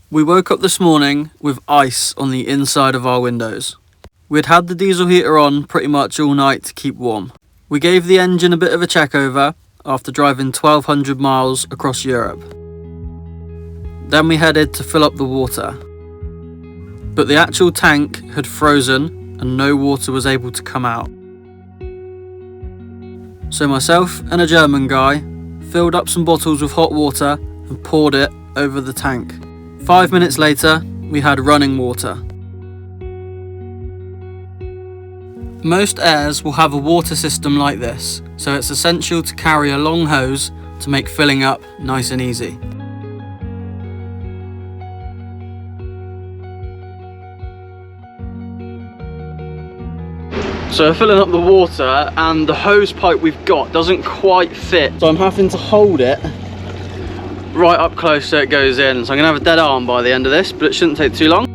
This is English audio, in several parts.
We woke up this morning with ice on the inside of our windows. We'd had the diesel heater on pretty much all night to keep warm. We gave the engine a bit of a check over after driving 1,200 miles across Europe. Then we headed to fill up the water. But the actual tank had frozen and no water was able to come out. So myself and a German guy filled up some bottles with hot water and poured it over the tank. 5 minutes later, we had running water. Most airs will have a water system like this, so it's essential to carry a long hose to make filling up nice and easy. So we're filling up the water and the hose pipe we've got doesn't quite fit, so I'm having to hold it right up close so it goes in. So I'm gonna have a dead arm by the end of this, but it shouldn't take too long.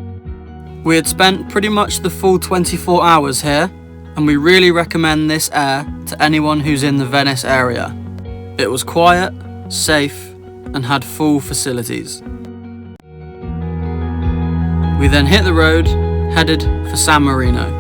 We had spent pretty much the full 24 hours here, and we really recommend this air to anyone who's in the Venice area. It was quiet, safe, and had full facilities. We then hit the road, headed for San Marino.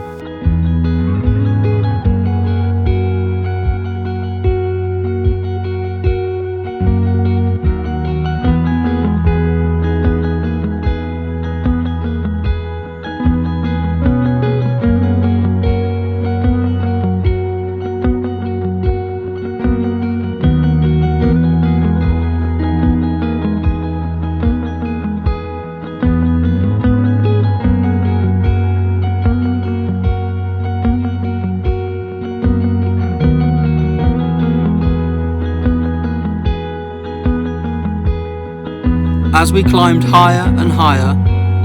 As we climbed higher and higher,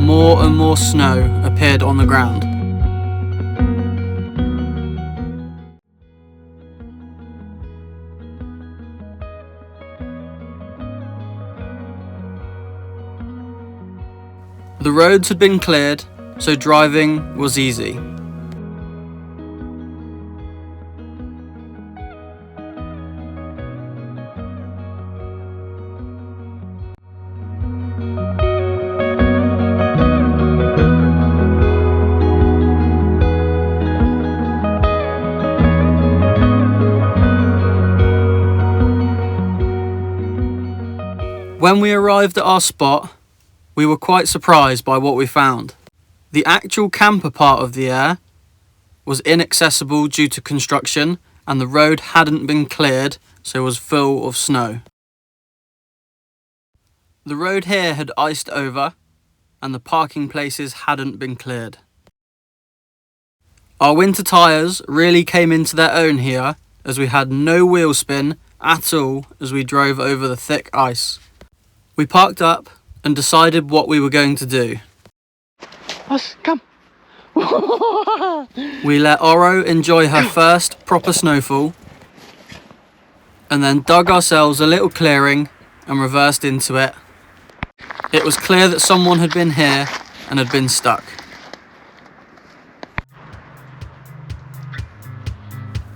more and more snow appeared on the ground. The roads had been cleared, so driving was easy. When we arrived at our spot, we were quite surprised by what we found. The actual camper part of the air was inaccessible due to construction, and the road hadn't been cleared, so it was full of snow. The road here had iced over, and the parking places hadn't been cleared. Our winter tyres really came into their own here, as we had no wheel spin at all as we drove over the thick ice. We parked up and decided what we were going to do. Come. We let Oro enjoy her first proper snowfall, and then dug ourselves a little clearing and reversed into it. It was clear that someone had been here and had been stuck.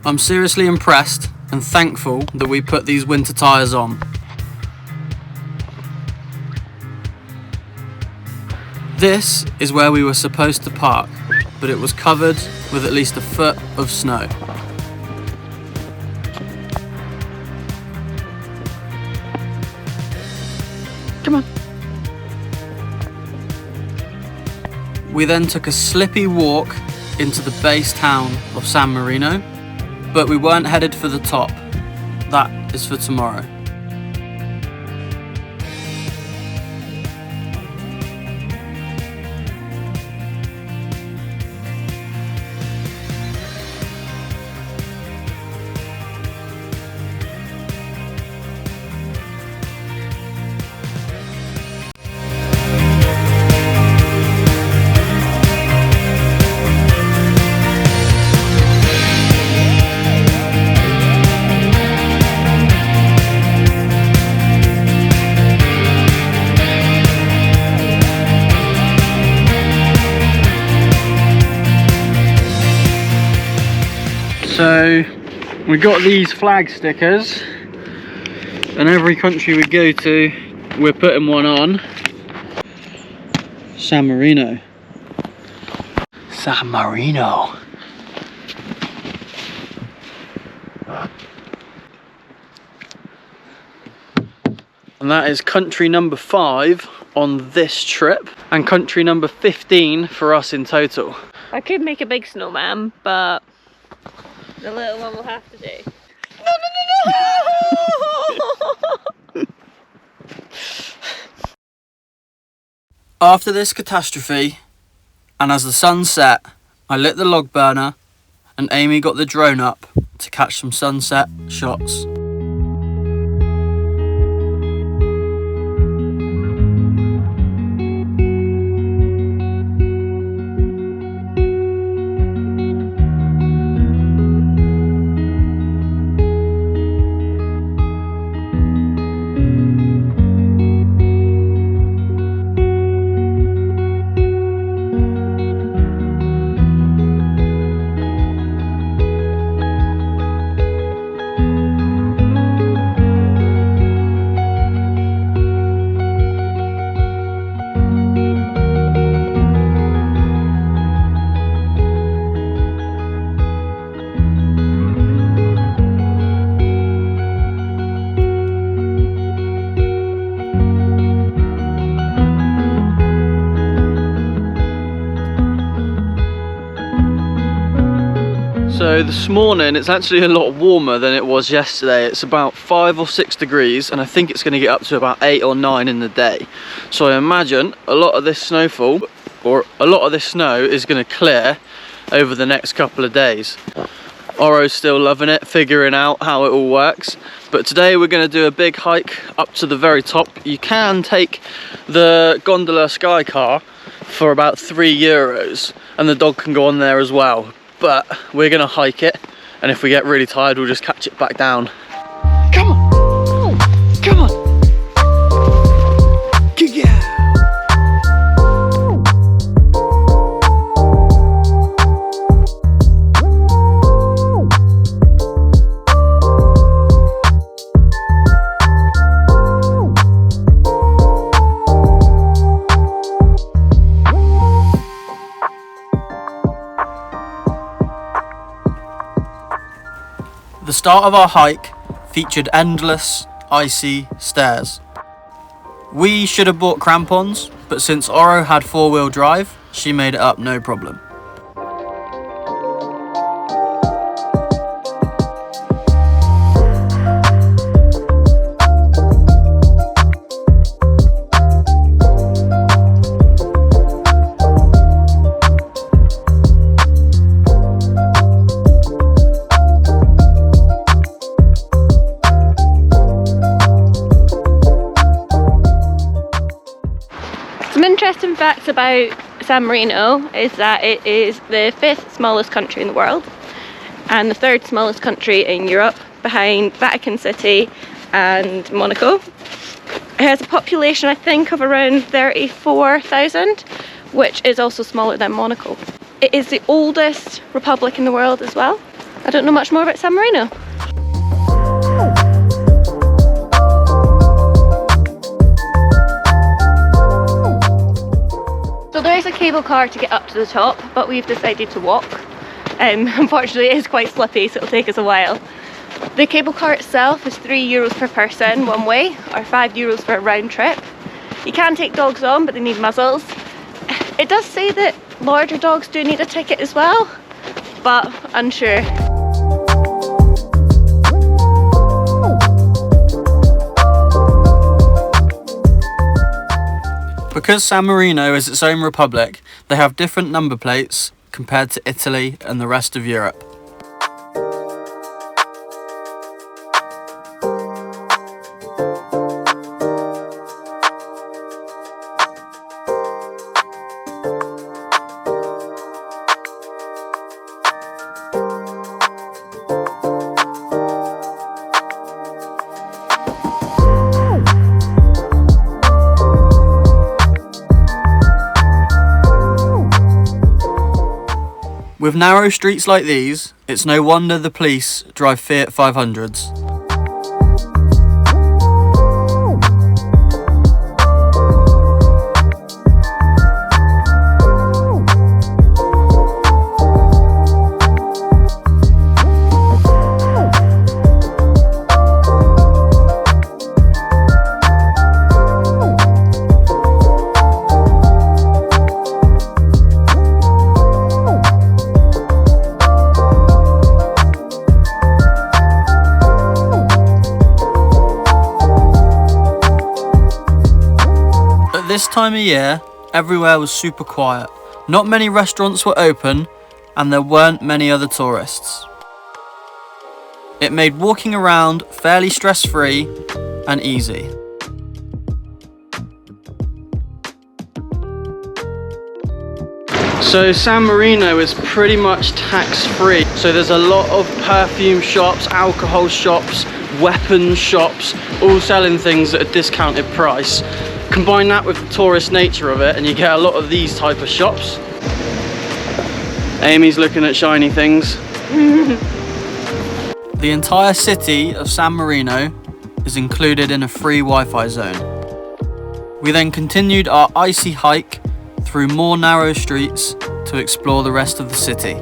I'm seriously impressed and thankful that we put these winter tyres on. This is where we were supposed to park, but it was covered with at least a foot of snow. Come on. We then took a slippy walk into the base town of San Marino, but we weren't headed for the top. That is for tomorrow. So we got these flag stickers, and every country we go to we're putting one on. San Marino. San Marino. And that is country number 5 on this trip, and country number 15 for us in total. I could make a big snowman, but the little one will have to do. No! After this catastrophe, and as the sun set, I lit the log burner and Amy got the drone up to catch some sunset shots. So this morning it's actually a lot warmer than it was yesterday. It's about 5 or 6 degrees, and I think it's going to get up to about 8 or 9 in the day. So I imagine a lot of this snowfall, or a lot of this snow, is going to clear over the next couple of days. Oro's still loving it, figuring out how it all works. But today we're going to do a big hike up to the very top. You can take the gondola sky car for about €3, and the dog can go on there as well. But we're gonna hike it, and if we get really tired, we'll just catch it back down. Come on! Come on! Yeah! The start of our hike featured endless, icy stairs. We should have bought crampons, but since Oro had 4-wheel drive, she made it up no problem. Some interesting facts about San Marino is that it is the 5th smallest country in the world and the 3rd smallest country in Europe, behind Vatican City and Monaco. It has a population, I think, of around 34,000, which is also smaller than Monaco. It is the oldest republic in the world as well. I don't know much more about San Marino. There is a cable car to get up to the top, but we've decided to walk. Unfortunately it is quite slippy, so it'll take us a while. The cable car itself is €3 per person one way, or €5 for a round trip. You can take dogs on, but they need muzzles. It does say that larger dogs do need a ticket as well, but unsure. Because San Marino is its own republic, they have different number plates compared to Italy and the rest of Europe. With narrow streets like these, it's no wonder the police drive Fiat 500s. this time of year, everywhere was super quiet. Not many restaurants were open, and there weren't many other tourists. It made walking around fairly stress-free and easy. So San Marino is pretty much tax-free. So there's a lot of perfume shops, alcohol shops, weapons shops, all selling things at a discounted price. Combine that with the tourist nature of it and you get a lot of these type of shops. Amy's looking at shiny things. The entire city of San Marino is included in a free Wi-Fi zone. We then continued our icy hike through more narrow streets to explore the rest of the city.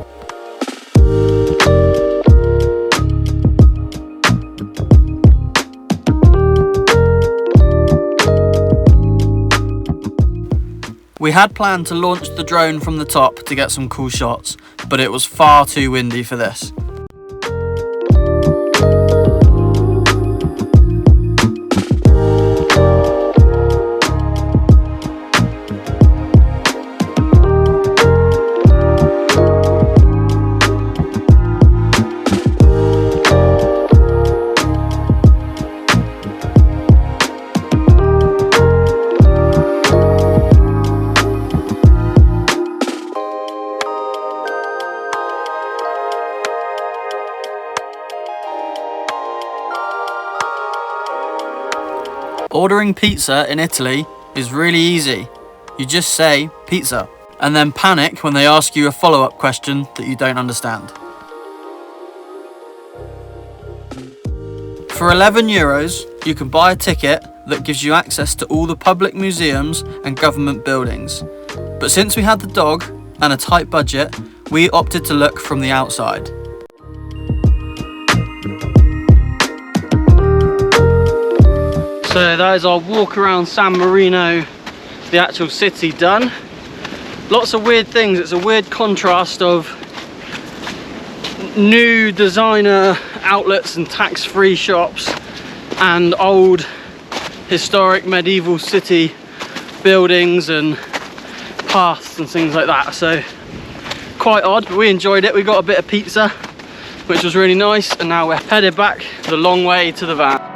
We had planned to launch the drone from the top to get some cool shots, but it was far too windy for this. Ordering pizza in Italy is really easy. You just say pizza and then panic when they ask you a follow-up question that you don't understand. For €11, you can buy a ticket that gives you access to all the public museums and government buildings. But since we had the dog and a tight budget, we opted to look from the outside. So that is our walk around San Marino, the actual city done. Lots of weird things. It's a weird contrast of new designer outlets and tax-free shops and old historic medieval city buildings and paths and things like that. So quite odd, but we enjoyed it. We got a bit of pizza, which was really nice, and now we're headed back the long way to the van.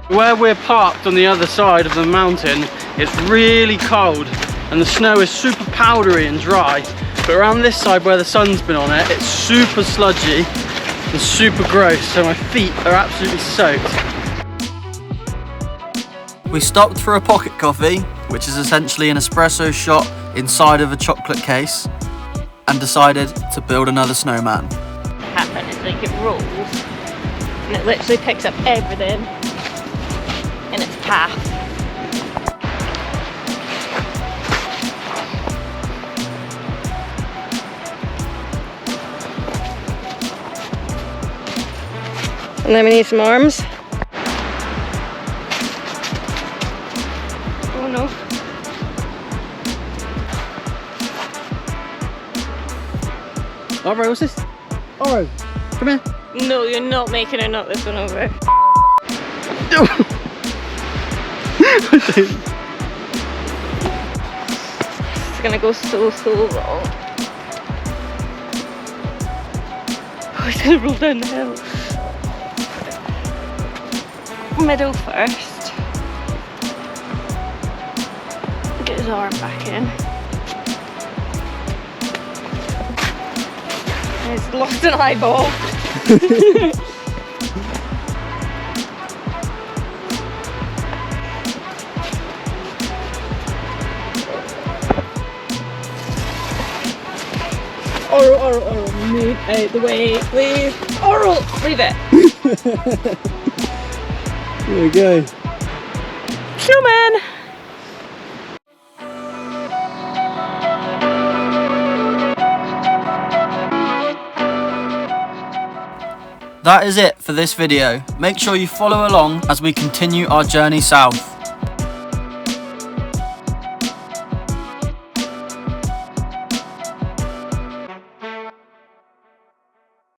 Where we're parked on the other side of the mountain, it's really cold and the snow is super powdery and dry, but around this side where the sun's been on it, it's super sludgy and super gross, so my feet are absolutely soaked. We stopped for a pocket coffee, which is essentially an espresso shot inside of a chocolate case, and decided to build another snowman. What happens is like it rolls and it literally picks up everything in its path. And then we need some arms. Oh no. Alright, what's this? Alright, come here. No, you're not making her knock this one over. It's gonna go so wrong. Oh, he's gonna roll down the hill. Middle first. Get his arm back in. He's lost an eyeball. Oral, move out the way, please. Oral, leave it. There we go. Snowman. that is it for this video. Make sure you follow along as we continue our journey south.